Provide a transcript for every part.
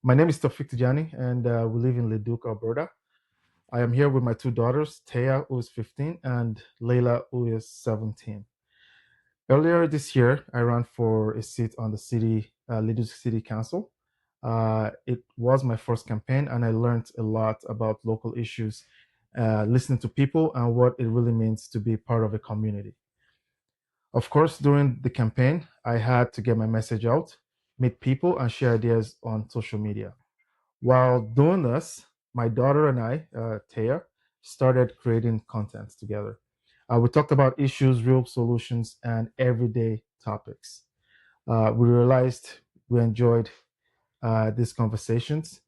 My name is Taofeek Tijani, and we live in Leduc, Alberta. I am here with my two daughters, Taya, who is 15, and Layla, who is 17. Earlier this year, I ran for a seat on the Leduc City Council. It was my first campaign, and I learned a lot about local issues, listening to people, and what it really means to be part of a community. Of course, during the campaign, I had to get my message out, meet people, and share ideas on social media. While doing this, my daughter and I, Taya, started creating content together. We talked about issues, real solutions, and everyday topics. We realized we enjoyed these conversations,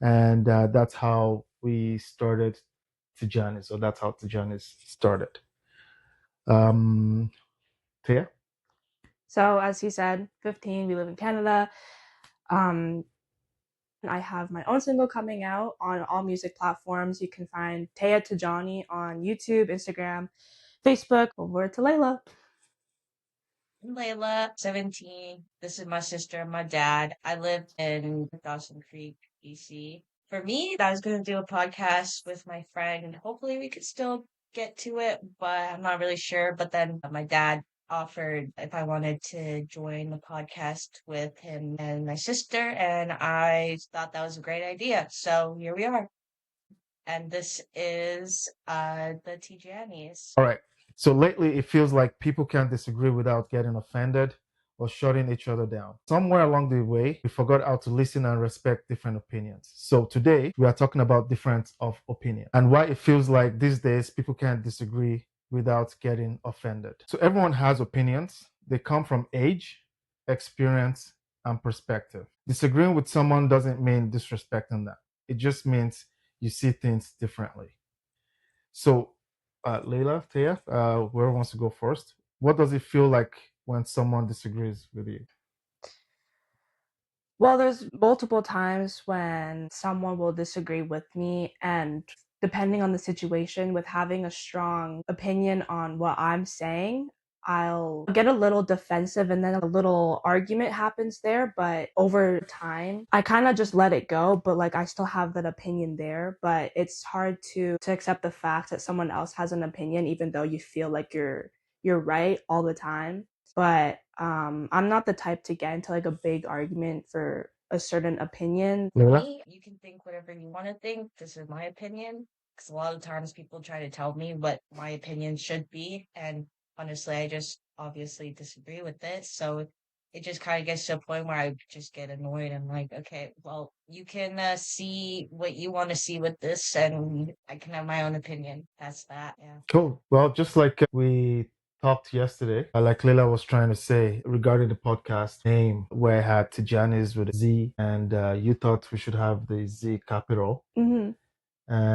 and that's how we started Tijaniz, or that's how Tijaniz started. Um, Taya? So, as he said, 15, we live in Canada. I have my own single coming out on all music platforms. You can find Taya Tijani on YouTube, Instagram, Facebook. Over to Layla. I'm Layla, 17. This is my sister and my dad. I live in Dawson Creek, BC. For me, I was going to do a podcast with my friend. Hopefully, we could still get to it, but I'm not really sure. But then my dad offered if I wanted to join the podcast with him and my sister, and I thought that was a great idea. So here we are. And this is the Tijani's. All right. So lately, it feels like people can't disagree without getting offended or shutting each other down. Somewhere along the way, we forgot how to listen and respect different opinions. So today, we are talking about difference of opinion and why it feels like these days people can't disagree without getting offended. So everyone has opinions. They come from age, experience, and perspective. Disagreeing with someone doesn't mean disrespecting them. It just means you see things differently. So, Leila, Taya, whoever wants to go first, what does it feel like when someone disagrees with you? Well, there's multiple times when someone will disagree with me, and depending on the situation, with having a strong opinion on what I'm saying, I'll get a little defensive and then a little argument happens there. But over time, I kind of just let it go. But like, I still have that opinion there. But it's hard to accept the fact that someone else has an opinion, even though you feel like you're right all the time. But I'm not the type to get into like a big argument for a certain opinion. Leila? Me, you can think whatever you want to think. This is my opinion. Because a lot of times people try to tell me what my opinion should be. And honestly, I just obviously disagree with it. So it just kind of gets to a point where I just get annoyed and like, okay, well, you can see what you want to see with this, and I can have my own opinion. That's that. Yeah. Cool. Well, just like we talked yesterday, like Leila was trying to say regarding the podcast name, where I had Tijani's with a Z, and you thought we should have the Z capital. Mm-hmm.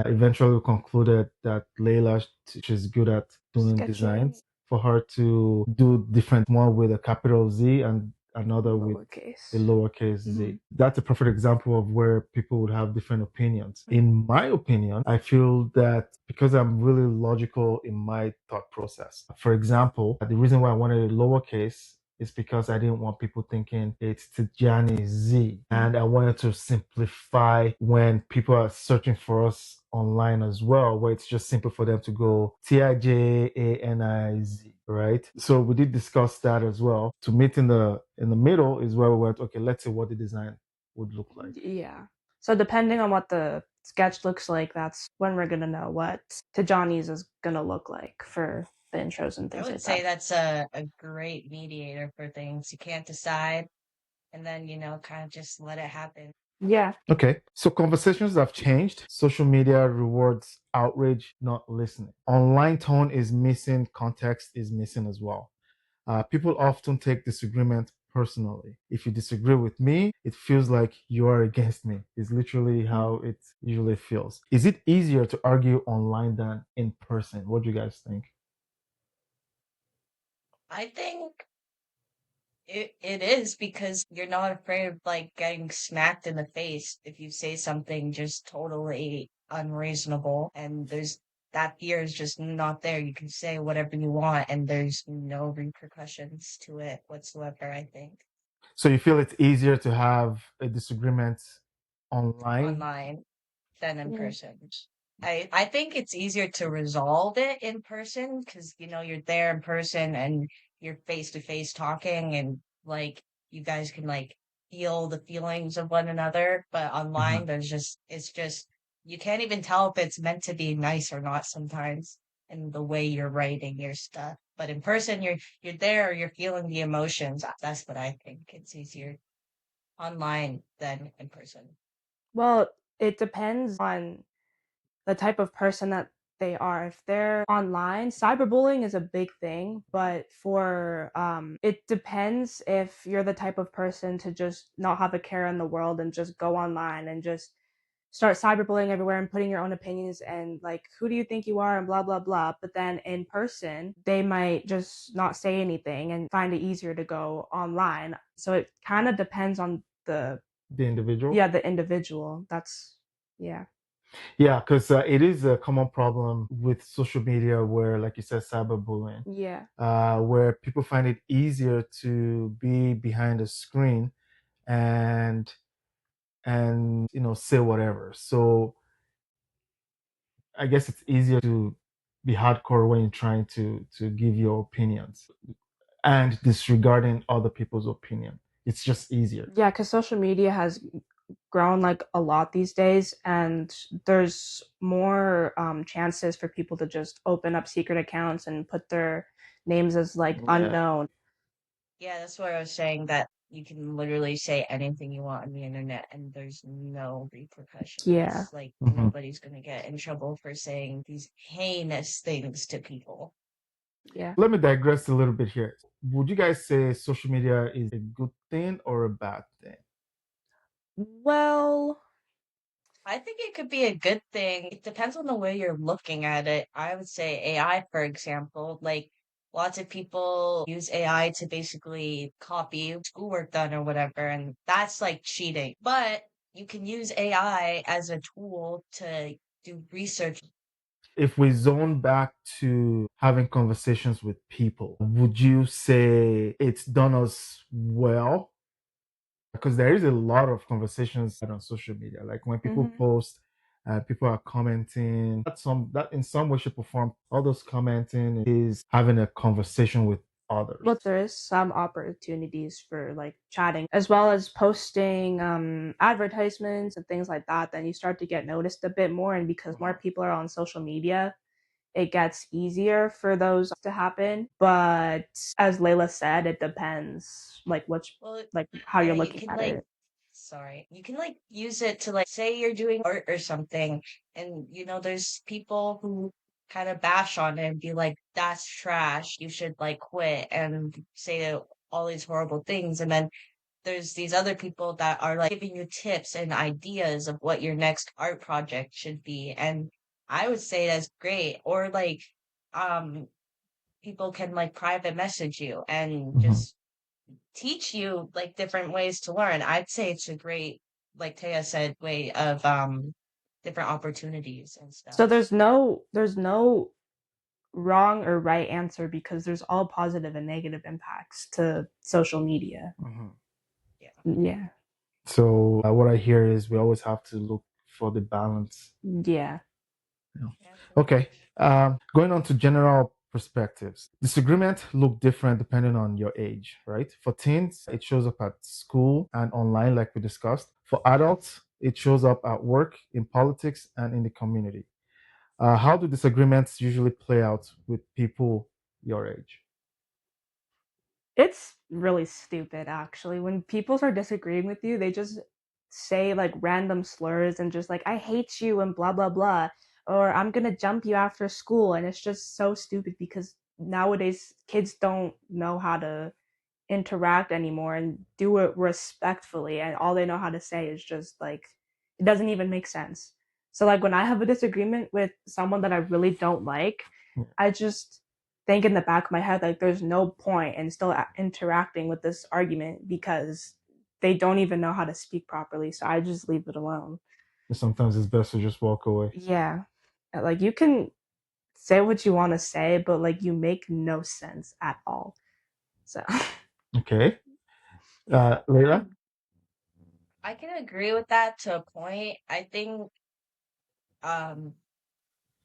Eventually, we concluded that Leila, she's good at doing Sketching. designs, for her to do different, one with a capital Z and another with Lowercase. a lowercase z. That's a perfect example of where people would have different opinions. In my opinion, I feel that because I'm really logical in my thought process. For example, the reason why I wanted a lowercase is because I didn't want people thinking it's Tijani Z. And I wanted to simplify when people are searching for us online as well, where it's just simple for them to go Tijaniz, right? So we did discuss that as well. To meet in the middle is where we went, okay, let's see what the design would look like. Yeah. So depending on what the sketch looks like, that's when we're gonna know what Tijani's is gonna look like for the intros and I things would like say that. that's a great mediator for things. You can't decide, and then, kind of just let it happen. Yeah. Okay, so conversations have changed. Social media rewards outrage, not listening. Online tone is missing, context is missing as well. People often take disagreement personally. If you disagree with me, it feels like you are against me. It's literally how it usually feels. Is it easier to argue online than in person? What do you guys think? I think it is, because you're not afraid of like getting smacked in the face if you say something just totally unreasonable, and there's that fear is just not there. You can say whatever you want and there's no repercussions to it whatsoever, I think. So you feel it's easier to have a disagreement online than in person. I think it's easier to resolve it in person because you're there in person and you're face to face talking and like you guys can like feel the feelings of one another. But online, it's just you can't even tell if it's meant to be nice or not sometimes in the way you're writing your stuff. But in person, you're there, you're feeling the emotions. That's what I think. It's easier online than in person. Well, it depends on the type of person that they are. If they're online, cyberbullying is a big thing, but for it depends if you're the type of person to just not have a care in the world and just go online and just start cyberbullying everywhere and putting your own opinions and like who do you think you are and blah blah blah. But then in person, they might just not say anything and find it easier to go online. So it kind of depends on the individual. yeah, the individual. That's yeah. Yeah, because it is a common problem with social media where, like you said, cyberbullying, Yeah. where people find it easier to be behind a screen and say whatever. So I guess it's easier to be hardcore when you're trying to give your opinions and disregarding other people's opinion. It's just easier. Yeah, because social media has grown like a lot these days, and there's more chances for people to just open up secret accounts and put their names as like unknown. Yeah, that's what I was saying, that you can literally say anything you want on the internet and there's no repercussions. Yeah. Like Mhm. nobody's gonna get in trouble for saying these heinous things to people. Yeah. Let me digress a little bit here. Would you guys say social media is a good thing or a bad thing? Well, I think it could be a good thing. It depends on the way you're looking at it. I would say AI, for example, like lots of people use AI to basically copy schoolwork done or whatever, and that's like cheating. But you can use AI as a tool to do research. If we zone back to having conversations with people, would you say it's done us well? Because there is a lot of conversations on social media. Like when people post, people are commenting. That in some way, shape, or form, all those commenting is having a conversation with others. well, there is some opportunities for like chatting as well as posting advertisements and things like that. Then you start to get noticed a bit more, and because more people are on social media, it gets easier for those to happen. But as Layla said, it depends like Well, like how yeah, you're you looking can at like, it. sorry, you can like use it to like say you're doing art or something, and there's people who kind of bash on it and be like, that's trash, you should like quit, and say all these horrible things. And then there's these other people that are like giving you tips and ideas of what your next art project should be. And I would say that's great. Or like, um, people can like private message you and Mhm. just teach you like different ways to learn. I'd say it's a great, like Taya said, way of different opportunities and So stuff. there's no wrong or right answer because there's all positive and negative impacts to social media. Mhm. Yeah. Yeah. So what I hear is we always have to look for the balance. Yeah. Yeah. Yeah, pretty Okay. much. Going on to general perspectives. Disagreement look different depending on your age, right? For teens, it shows up at school and online, like we discussed. For adults, it shows up at work, in politics, and in the community. How do disagreements usually play out with people your age? It's really stupid actually. When people start disagreeing with you, they just say like random slurs and just like I hate you and blah blah blah or I'm going to jump you after school, and it's just so stupid because nowadays kids don't know how to interact anymore and do it respectfully, and all they know how to say is just like it doesn't even make sense. So like when I have a disagreement with someone that I really don't like, I just think in the back of my head like there's no point in still interacting with this argument because they don't even know how to speak properly, so I just leave it alone. Sometimes it's best to just walk away. Yeah, like you can say what you want to say, but like you make no sense at all. So Okay. Leila? I can agree with that to a point. I think um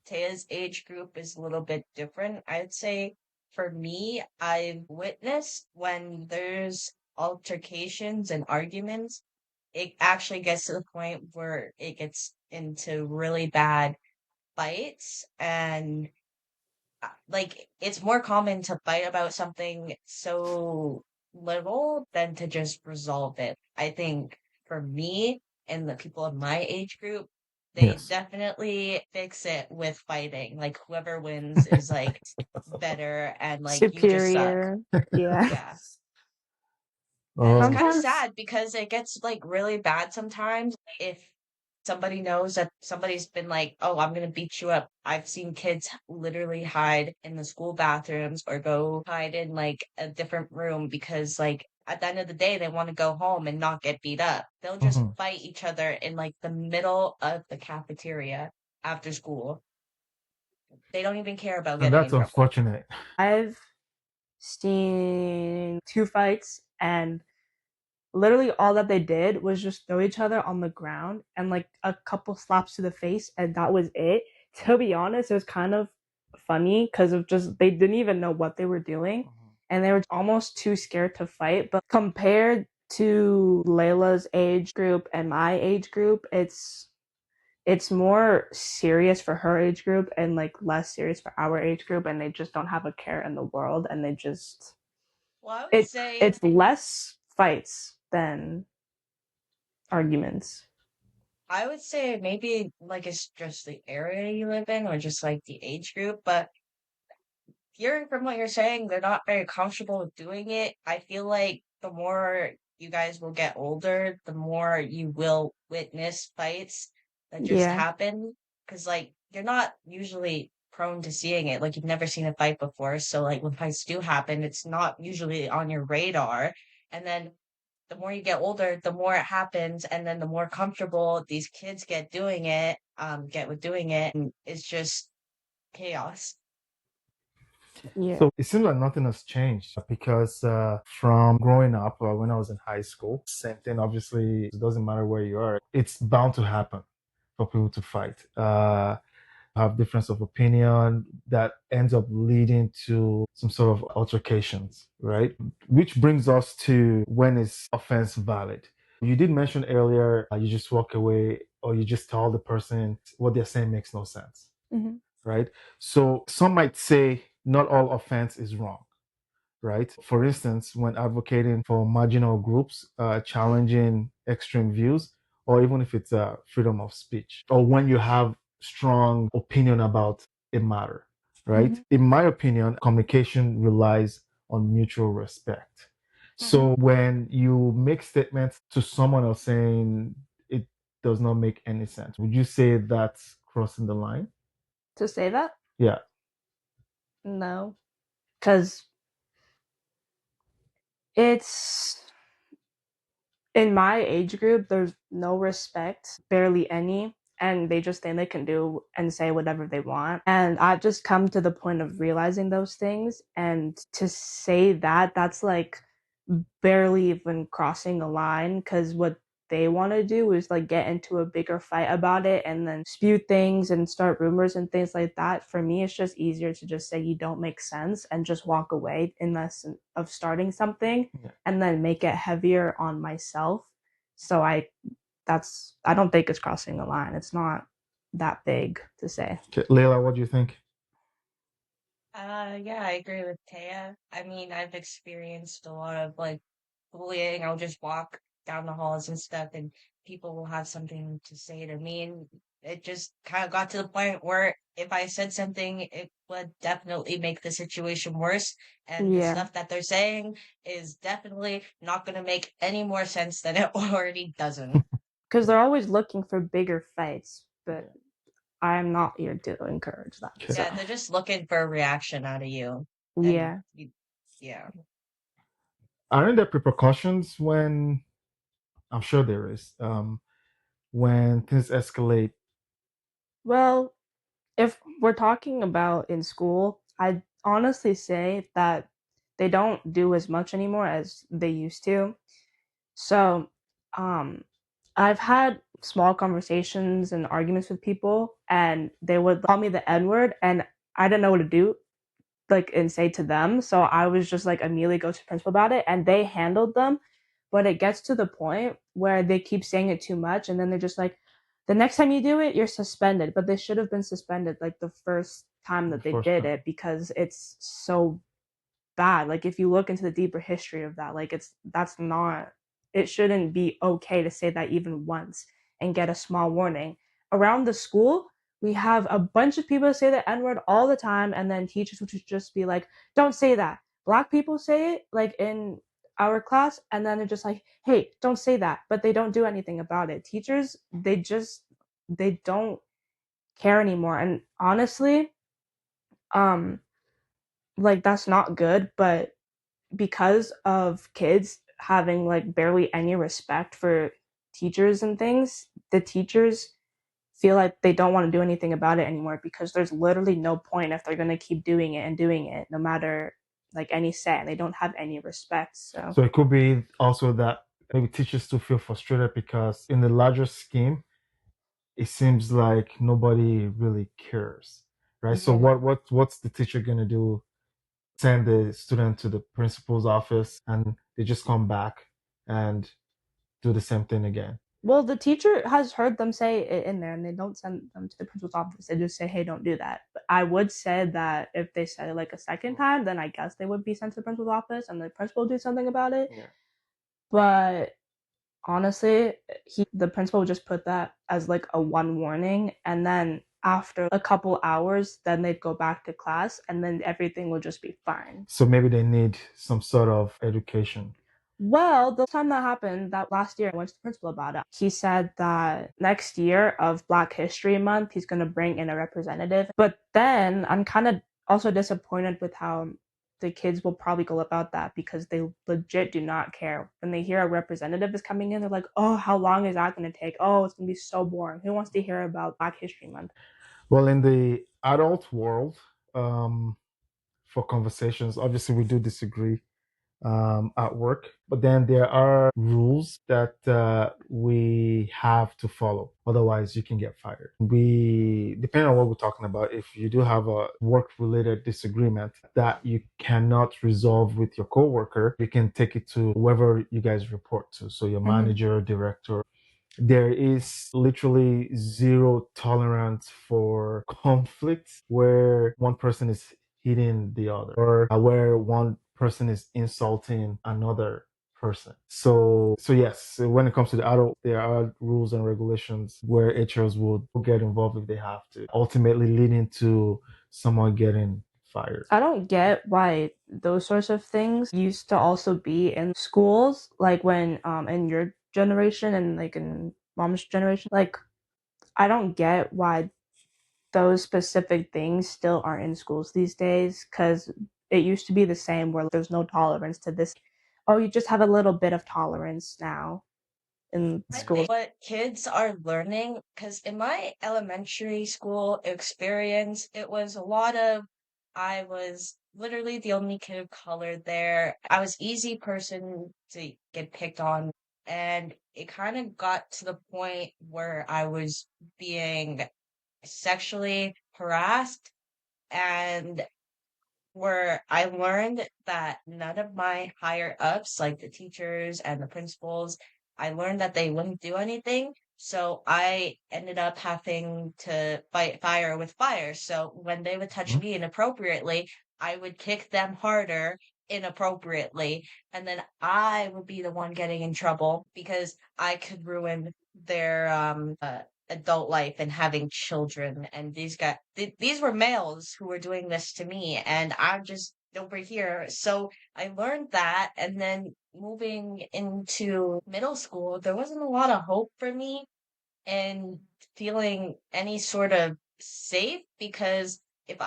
Taya's age group is a little bit different. I'd say for me, I've witnessed when there's altercations and arguments, it actually gets to the point where it gets into really bad fights and like it's more common to fight about something so little than to just resolve it. I think for me and the people of my age group, they Yes. definitely fix it with fighting. Like whoever wins is like better and like you just suck. Superior. Yeah. Yeah. And it's Oh, kind of Sometimes, sad because it gets like really bad sometimes if somebody knows that somebody's been like, "Oh, I'm gonna beat you up." I've seen kids literally hide in the school bathrooms or go hide in like a different room because like at the end of the day they want to go home and not get beat up. They'll just mhm. fight each other in like the middle of the cafeteria after school. They don't even care about And getting that's in trouble. unfortunate. I've seen two fights, and literally all that they did was just throw each other on the ground and like a couple slaps to the face, and that was it. To be honest, it was kind of funny because of just they didn't even know what they were doing, and they were almost too scared to fight. But compared to Layla's age group and my age group, it's more serious for her age group and like less serious for our age group, and they just don't have a care in the world, and they just Well, I would it say it's less fights than arguments. maybe like it's just the area you live in or just like the age group, but hearing from what you're saying, they're not very comfortable with doing it. I feel like the more you guys will get older, the more you will witness fights that just Yeah. happen. Because, like, you're not usually prone to seeing it. Like, you've never seen a fight before. So, like, when fights do happen, it's not usually on your radar. And then the more you get older, the more it happens. And then the more comfortable these kids get with doing it. And it's just chaos. Yeah. So it seems like nothing has changed because from growing up, when I was in high school, same thing. Obviously, it doesn't matter where you are. It's bound to happen for people to fight. Have difference of opinion that ends up leading to some sort of altercations, right? Which brings us to when is offense valid? You did mention earlier, you just walk away or you just tell the person what they're saying makes no sense, Mm-hmm. right? So some might say not all offense is wrong, right? For instance, when advocating for marginal groups, challenging extreme views, or even if it's freedom of speech, or when you have strong opinion about a matter, right? Mm-hmm. In my opinion, communication relies on mutual respect. Mm-hmm. So when you make statements to someone else saying it does not make any sense, would you say that's crossing the line? To say that? Yeah. No. Because it's in my age group, there's no respect, barely any, and they just think they can do and say whatever they want. And I've just come to the point of realizing those things. And to say that, that's like barely even crossing a line because what they want to do is like get into a bigger fight about it and then spew things and start rumors and things like that. For me, it's just easier to just say you don't make sense and just walk away unless of starting something Yeah. and then make it heavier on myself. So I don't think it's crossing a line. It's not that big to say. Okay. Leila, what do you think? Yeah, I agree with Taya. I mean, I've experienced a lot of like bullying. I'll just walk down the halls and stuff, and people will have something to say to me. And it just kind of got to the point where if I said something, it would definitely make the situation worse. And the Yeah. stuff that they're saying is definitely not going to make any more sense than it already doesn't. Because they're always looking for bigger fights, but Yeah. I'm not here to encourage that. Okay. So, Yeah, they're just looking for a reaction out of you. And yeah. yeah. Aren't there repercussions when I'm sure there is when things escalate? Well, if we're talking about in school, I'd honestly say that they don't do as much anymore as they used to. So, um, I've had small conversations and arguments with people, and they would call me the N-word, and I didn't know what to do, like, and say to them. So I was just like immediately go to the principal about it, and they handled them. But it gets to the point where they keep saying it too much, and then they're just like, the next time you do it, you're suspended. But they should have been suspended like the first time that they did it, because it's so bad. Like, if you look into the deeper history of that, like, it shouldn't be okay to say that even once and get a small warning. Around the school, we have a bunch of people say the N-word all the time, and then teachers would just be like, don't say that. Black people say it, like, in our class, and then they're just like, hey, don't say that, but they don't do anything about it. Teachers, they don't care anymore. And honestly, like, that's not good. But because of kids having like barely any respect for teachers and things, the teachers feel like they don't want to do anything about it anymore, because there's literally no point if they're going to keep doing it and doing it no matter like any say, and they don't have any respect. So it could be also that maybe teachers still feel frustrated because in the larger scheme, it seems like nobody really cares, right? So what's the teacher gonna do? Send the student to the principal's office and they just come back and do the same thing again. Well, the teacher has heard them say it in there, and they don't send them to the principal's office. They just say, hey, don't do that. But I would say that if they said it like a second time, then I guess they would be sent to the principal's office and the principal would do something about it. Yeah. But honestly, the principal would just put that as like a one warning, and then after a couple hours, then they'd go back to class, and then everything would just be fine. So maybe they need some sort of education. Well, the time that happened, that last year, I went to the principal about it. He said that next year of Black History Month, he's going to bring in a representative. But then I'm kind of also disappointed with how the kids will probably go about that, because they legit do not care. When they hear a representative is coming in, they're like, oh, how long is that going to take? Oh, it's going to be so boring. Who wants to hear about Black History Month? Well, in the adult world, for conversations, obviously we do disagree at work, but then there are rules that we have to follow. Otherwise, you can get fired. Depending on what we're talking about, if you do have a work-related disagreement that you cannot resolve with your coworker, you can take it to whoever you guys report to. So your manager, director. There is literally zero tolerance for conflict where one person is hitting the other, or where one person is insulting another person. So yes, when it comes to the adult, there are rules and regulations where HRs would get involved if they have to, ultimately leading to someone getting fired. I don't get why those sorts of things used to also be in schools, like when in your generation and like in mom's generation. Like, I don't get why those specific things still aren't in schools these days, because it used to be the same where there's no tolerance to this. Oh, you just have a little bit of tolerance now in I schools. think what kids are learning, because in my elementary school experience, it was a lot of, I was literally the only kid of color there. I was easy person to get picked on, and it kind of got to the point where I was being sexually harassed, and where I learned that none of my higher ups, like the teachers and the principals, I learned that they wouldn't do anything. So I ended up having to fight fire with fire. So when they would touch me inappropriately, I would kick them harder inappropriately. And then I would be the one getting in trouble because I could ruin their adult life and having children. And these were males who were doing this to me, and I'm just over here. So I learned that, and then moving into middle school, there wasn't a lot of hope for me and feeling any sort of safe, because if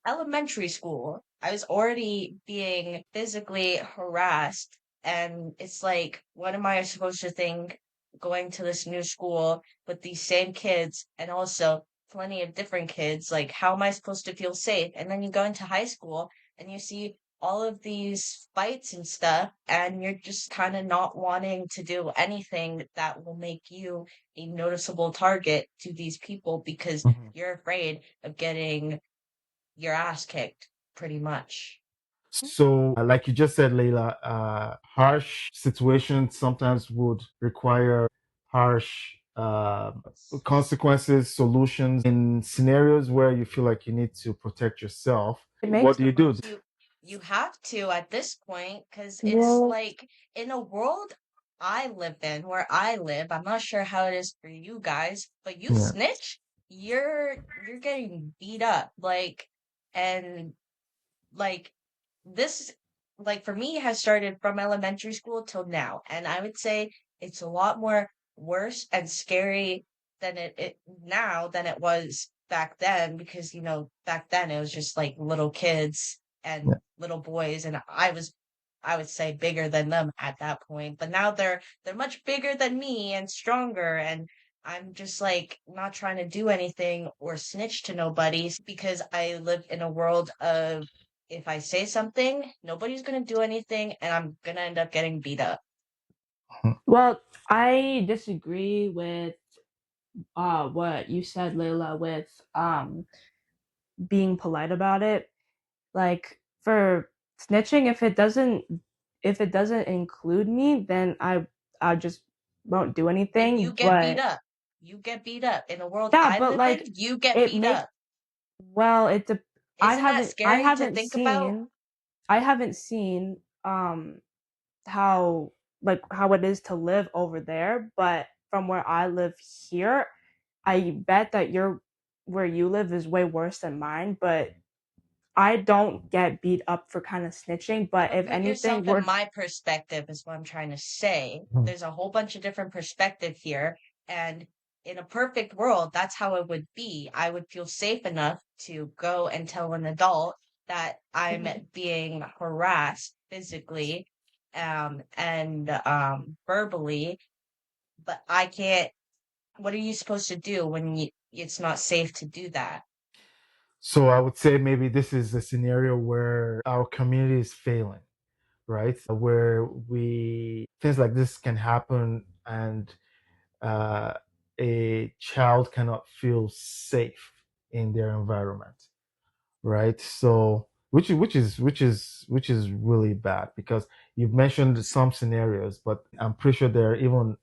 elementary school, I was already being physically harassed. And it's like, what am I supposed to think going to this new school with these same kids and also plenty of different kids? Like, how am I supposed to feel safe? And then you go into high school and you see all of these fights and stuff, and you're just kind of not wanting to do anything that will make you a noticeable target to these people because you're afraid of getting your ass kicked, pretty much. So, like you just said, Leila, harsh situations sometimes would require harsh consequences, solutions. In scenarios where you feel like you need to protect yourself, what do you do? You have to at this point because it's Well, like in a world I live in where I live, I'm not sure how it is for you guys, but you Yeah. snitch, you're getting beat up. And like this like for me has started from elementary school till now, and I would say it's a lot more worse and scary than it now than it was back then, because back then it was just like little kids and Yeah. little boys, and I would say bigger than them at that point, but now they're much bigger than me and stronger, and I'm just like not trying to do anything or snitch to nobody because I live in a world of, if I say something, nobody's gonna do anything, and I'm gonna end up getting beat up. well, I disagree with what you said, Layla, with being polite about it. Like for snitching, if it doesn't include me, then I just won't do Then you anything. get beat But up. You get beat up. In the world yeah, I but live in, like you get it beat makes up. well, Isn't that I scary to haven't think about? seen I haven't seen how how it is to live over there, but from where I live here, I bet that your where you live is way worse than mine, but I don't get beat up for kind of snitching, but if Put anything, yourself in my perspective is what I'm trying to say. Mhm. There's a whole bunch of different perspective here, and in a perfect world, that's how it would be. I would feel safe enough to go and tell an adult that I'm being harassed physically, and verbally, but I can't. What are you supposed to do when it's not safe to do that? So I would say maybe this is a scenario where our community is failing, right? Where things like this can happen, and uh, a child cannot feel safe in their environment, right? So which is really bad, because you've mentioned some scenarios, but I'm pretty sure there are even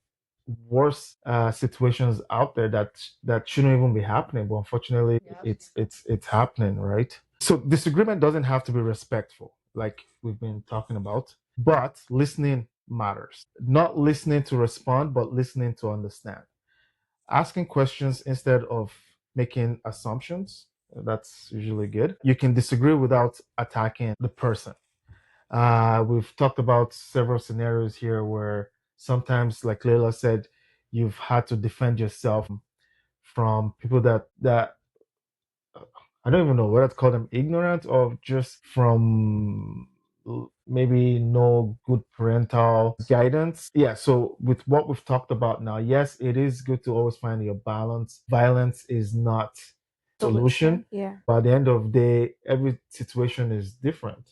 worse situations out there that shouldn't even be happening, but unfortunately Yep. it's happening, right? So disagreement doesn't have to be respectful, like we've been talking about, but listening matters. Not listening to respond, but listening to understand. Asking questions instead of making assumptions, that's usually good. You can disagree without attacking the person. We've talked about several scenarios here where sometimes, like Leila said, you've had to defend yourself from people that I don't even know whether to call them ignorant, or just from maybe no good parental guidance. Yeah, so with what we've talked about now, yes, it is good to always find your balance. Violence is not solution, Yeah. but at the end of the day, every situation is different,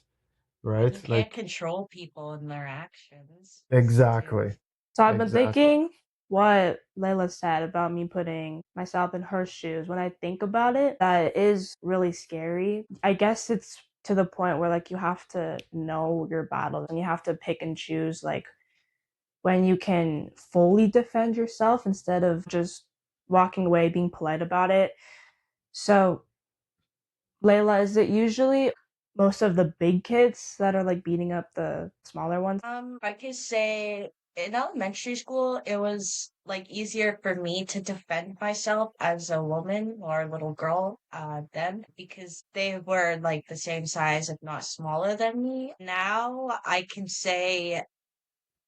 And right? you can't Like, control people and their actions too. exactly. So I've been Exactly. thinking what Layla said about me putting myself in her shoes. When I think about it, that is really scary. I guess it's to the point where like you have to know your battles and you have to pick and choose like when you can fully defend yourself instead of just walking away, being polite about it. So, Layla, is it usually most of the big kids that are like beating up the smaller ones? I could say in elementary school, it was like easier for me to defend myself as a woman or a little girl, then because they were like the same size, if not smaller than me. Now I can say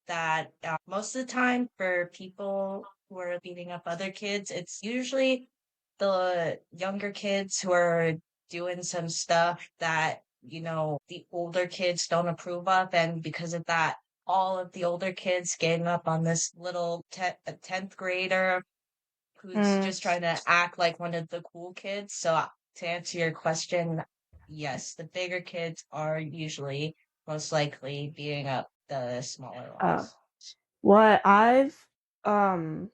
that most of the time for people who are beating up other kids, it's usually the younger kids who are doing some stuff that, the older kids don't approve of. And because of that, all of the older kids gang up on this little 10th grader who's Mm. just trying to act like one of the cool kids. So to answer your question, yes, the bigger kids are usually most likely beating up the smaller ones. What I've um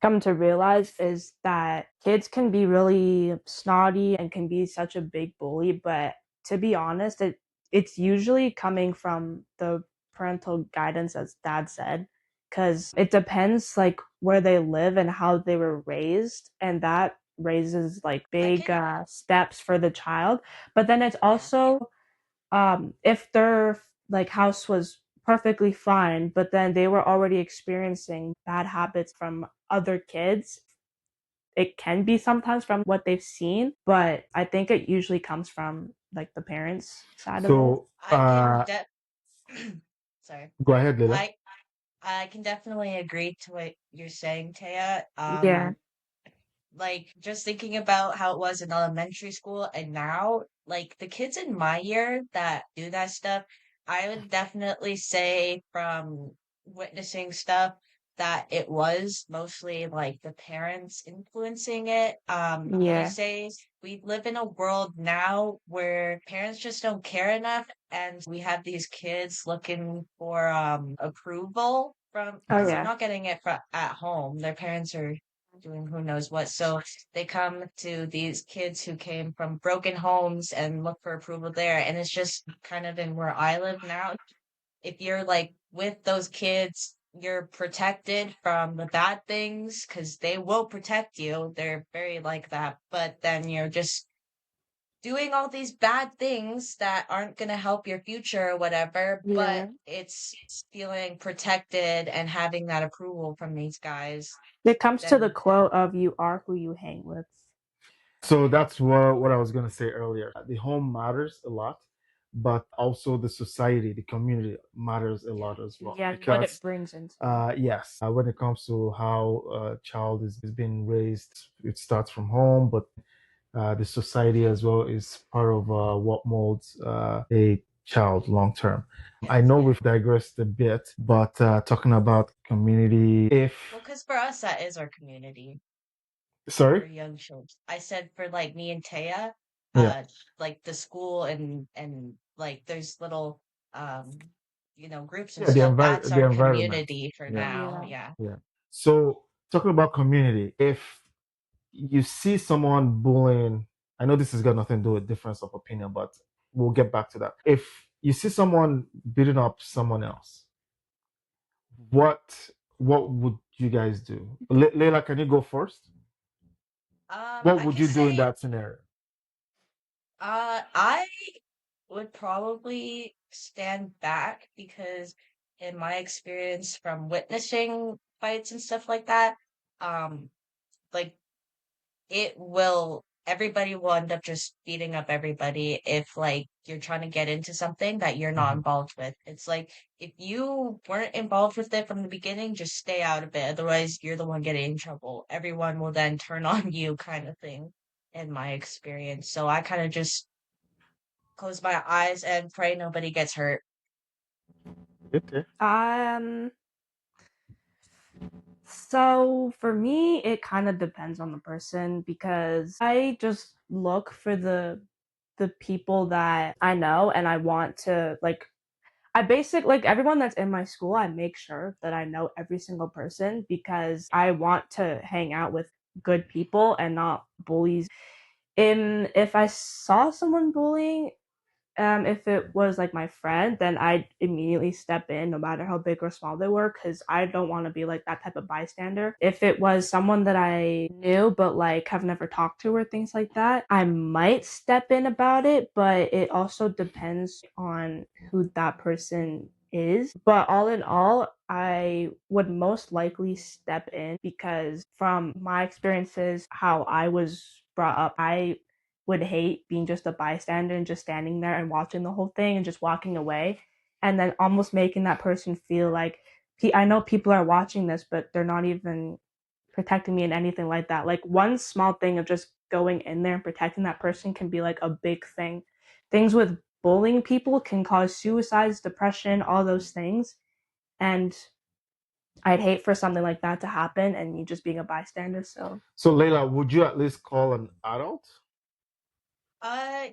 come to realize is that kids can be really snotty and can be such a big bully, but to be honest, it's usually coming from the parental guidance, as dad said, because it depends like where they live and how they were raised, and that raises like I big can, steps for the child. But then it's yeah, also if their like house was perfectly fine, but then they were already experiencing bad habits from other kids, it can be sometimes from what they've seen, but I think it usually comes from like the parents side of it. So I can sorry. go ahead, Leila. I I can definitely agree to what you're saying, Taya. Yeah. Like just thinking about how it was in elementary school and now, like the kids in my year that do that stuff, I would definitely say from witnessing stuff that it was mostly like the parents influencing it. I'm gonna Yeah. say we live in a world now where parents just don't care enough, and we have these kids looking for approval from Oh because they're yeah. not getting it from at home. Their parents are doing who knows what. So they come to these kids who came from broken homes and look for approval there. And it's just kind of in where I live now. If you're like with those kids, you're protected from the bad things because they will protect you. They're very like that. But then you're just doing all these bad things that aren't going to help your future or whatever, but Yeah. it's feeling protected and having that approval from these guys. It comes to the Then quote of you are who you hang with. So that's what I was going to say earlier. The home matters a lot, but also the society, the community matters a yeah. lot as well. Yeah, and what it Because, brings into yes, when it comes to how a child is being raised, it starts from home, but the society as well is part of what molds a child long term. I know Yeah. we've digressed a bit, but talking about community, if Well, because for us, that is our community sorry, for young children. I said for like me and Taya, yeah, uh, like the school and like there's little um, groups and yeah, the stuff. That's the our environment, community for yeah, now. yeah. Yeah. yeah. So talking about community, if you see someone bullying, I know this has got nothing to do with difference of opinion, but we'll get back to that. If you see someone beating up someone else, what what would you guys do? Leila, can you go first? What I would could you do in say, that scenario? I would probably stand back because in my experience from witnessing fights and stuff like that, um, like everybody will end up just beating up everybody if like you're trying to get into something that you're not Mhm. involved with. It's like if you weren't involved with it from the beginning, just stay out of it. Otherwise, you're the one getting in trouble. Everyone will then turn on you kind of thing in my experience. So I kind of just close my eyes and pray nobody gets hurt. Okay. Um So for me, it kind of depends on the person because I just look for the people that I know and I want to like I like everyone that's in my school, I make sure that I know every single person because I want to hang out with good people and not bullies. And if I saw someone bullying, if it was like my friend, then I'd immediately step in, no matter how big or small they were, because I don't want to be like that type of bystander. If it was someone that I knew but like have never talked to or things like that, I might step in about it, but it also depends on who that person is. But all in all, I would most likely step in because from my experiences, how I was brought up, I would hate being just a bystander and just standing there and watching the whole thing and just walking away and then almost making that person feel like I know people are watching this but they're not even protecting me and anything like that. Like one small thing of just going in there and protecting that person can be like a big thing. Things with bullying people can cause suicides, depression, all those things. And I'd hate for something like that to happen and me just being a bystander. So So Leila, would you at least call an adult? Uh,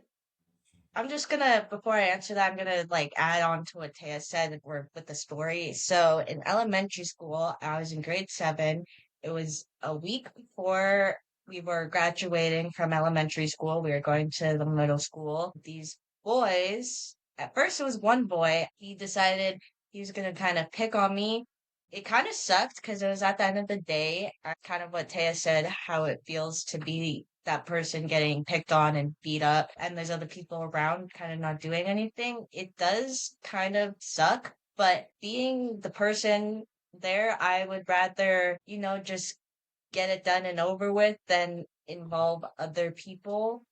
I'm just gonna, before I answer that, I'm gonna like add on to what Taya said with the story. So in elementary school, I was in grade 7. It was a week before we were graduating from elementary school. We were going to the middle school. These boys, at first it was one boy, he decided he was gonna kind of pick on me. It kind of sucked because it was at the end of the day, kind of what Taya said, how it feels to be that person getting picked on and beat up, and there's other people around kind of not doing anything. It does kind of suck, but being the person there, I would rather, just get it done and over with than involve other people,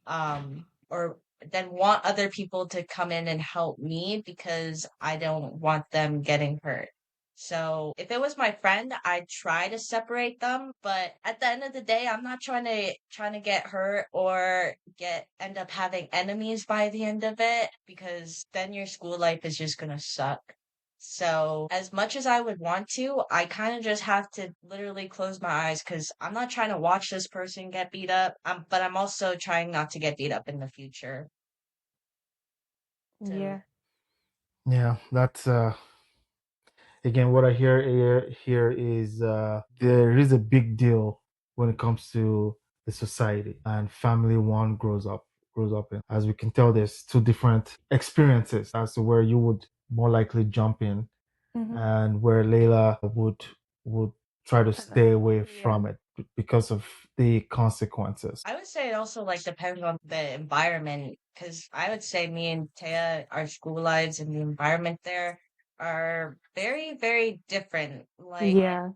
or then want other people to come in and help me because I don't want them getting hurt. So if it was my friend, I'd try to separate them, but at the end of the day, I'm not trying to get hurt or get end up having enemies by the end of it, because then your school life is just gonna suck. So as much as I would want to, I kind of just have to literally close my eyes because I'm not trying to watch this person get beat up. But I'm also trying not to get beat up in the future. Yeah. Yeah, that's again what I hear here is there is a big deal when it comes to the society and family one grows up in. As we can tell, there's two different experiences as to where you would more likely jump in Mhm. and where Layla would try to stay away from it because of the consequences. I would say it also like depends on the environment, because I would say me and Taya, our school lives and the environment there are very, very different. Like Yeah.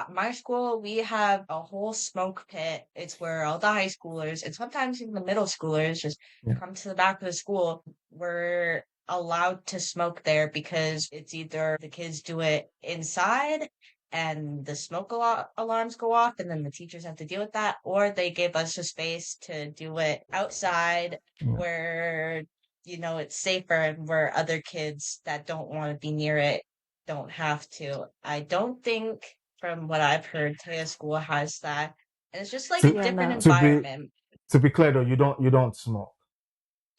my school, we have a whole smoke pit. It's where all the high schoolers and sometimes even the middle schoolers just Yeah. come to the back of the school. We're allowed to smoke there because it's either the kids do it inside and the smoke alarms go off and then the teachers have to deal with that, or they give us a space to do it outside Yeah. where, it's safer and where other kids that don't want to be near it don't have to. I don't think, from what I've heard, Taya School has that. And it's just like a To, different no. environment. to be clear though, you don't smoke.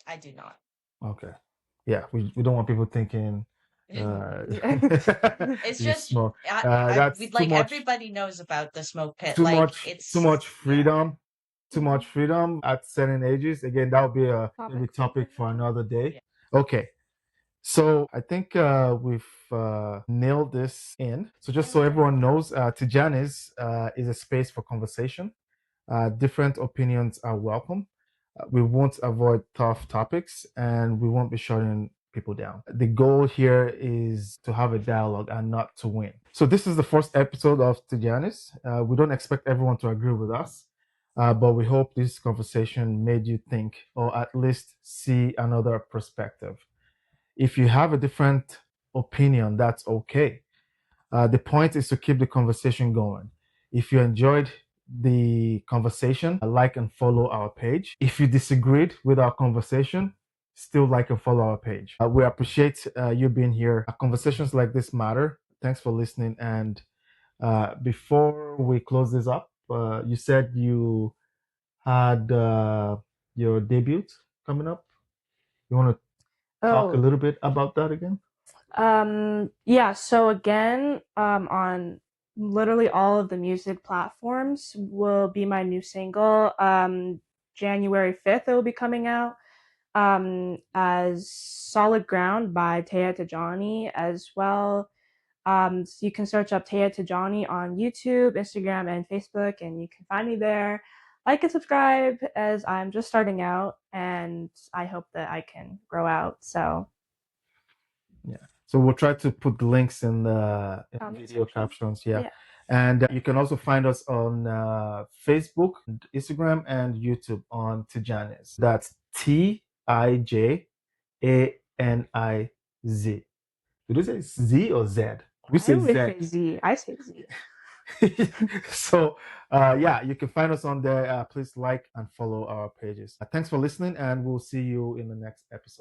I do not. Okay. Yeah, we don't want people thinking It's you just smoke. we That's like everybody knows about the smoke pit. too Like much it's freedom. Too much freedom at certain ages. Again, that would be a maybe topic for another day. Yeah. Okay. So I think we've nailed this in. So just so everyone knows, Tijaniz is a space for conversation. Different opinions are welcome. We won't avoid tough topics and we won't be shutting people down. The goal here is to have a dialogue and not to win. So this is the first episode of Tijaniz. We don't expect everyone to agree with us, but we hope this conversation made you think or at least see another perspective. If you have a different opinion, that's okay. The point is to keep the conversation going. If you enjoyed the conversation, like and follow our page. If you disagreed with our conversation, still like and follow our page. We appreciate you being here. Conversations like this matter. Thanks for listening. And before we close this up, you said you had your debut coming up. You want to talk a little bit about that again? Yeah, so again, on literally all of the music platforms will be my new single. January 5th it will be coming out. As Solid Ground by Taya Tijani as well. So you can search up Taya Tijani on YouTube, Instagram, and Facebook, and you can find me there. Like and subscribe, as I'm just starting out, and I hope that I can grow out. So yeah. So we'll try to put the links in the video captions. Yeah. And you can also find us on Facebook, Instagram, and YouTube on Tijaniz. That's Tijaniz. Did you say Z or Z? We say Z. say Z. I say Z. So yeah, you can find us on there. Please like and follow our pages. Thanks for listening, and we'll see you in the next episode.